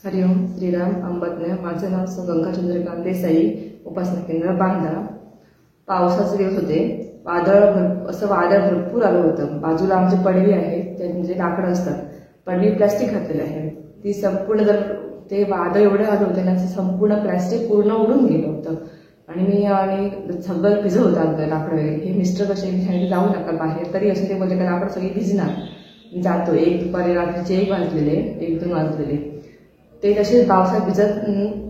हरिओम श्रीराम अंबज्ञ। माझं नाव गंगा चंद्रकांत देसाई, उपासना केंद्र बांधा। पावसाचे दिवस होते, वादळ भरपूर आलं होतं। बाजूला आमची पडवी आहे, म्हणजे लाकडं असतात, पडवी प्लास्टिक घातलेलं आहे, ती संपूर्ण जर ते वादळ एवढं आलं होतं ना, संपूर्ण प्लास्टिक पूर्ण उडून गेलं होतं आणि सगळं भिजत होतं आमचं लाकडं वगैरे। हे मिस्टर कसे जाऊ नका बाहेर, तरी असे ते बोलले का लाकडं सगळी भिजणार। जातो एक दुपारी रात्रीचे 1 वाजलेले ते तसे पावसात भिजत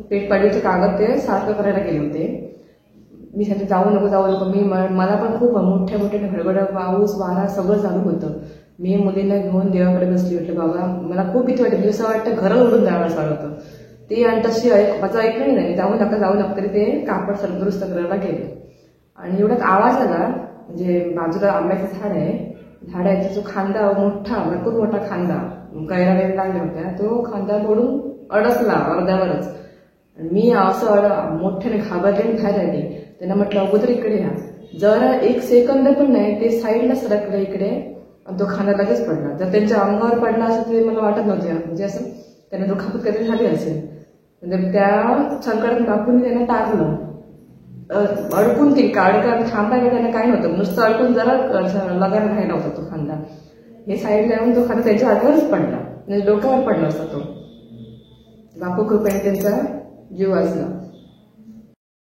पेट पडवीचे कागद ते सारखं करायला गेले होते। मी सांगितलं जाऊ नको मला पण खूप मोठ्या गडगड पाऊस वारा सगळं चालू होतं। मी मुलींना घेऊन देवाकडे बसली, म्हटलं बाबा मला खूप भीती वाटते, असं वाटतं घरं उडून जावं असं होतं ते। आणि तशी माझं ऐकलं नाही, जाऊ नका तरी ते कापड दुरुस्त करायला गेले। आणि एवढाच आवाज आला, म्हणजे बाजूला आंब्याचं झाड आहे, झाडाचा जो खांदा भरपूर मोठा खांदा कैरा वगैरे लागल्या होत्या, तो खांदा मोडून अडकला अर्ध्यावरच। मी असं मोठ्याने घाबरले आणि बाहेर आले। त्यांना म्हटलं अगोदर इकडे या, जरा 1 सेकंद पण नाही ते साईडला सरकलं इकडे आणि तो खांदा लगेच पडला। जर त्यांच्या अंगावर पडला असं ते मला वाटत नव्हतं, म्हणजे असं त्यांना दुखापत कधी झाली असेल, म्हणजे त्या संकटात बापूंनी त्यांना टाकलं, अडकून ती काढकार थांबायला त्यांना काय नव्हतं, नुसतं अडकून जरा लगायला राहिला होता तो खांदा। हे साईडला येऊन तो खांदा त्यांच्या हातावरच पडला, म्हणजे डोक्यावर पडला असता तो। बापू कृपेने त्यांचा जीव वाचला।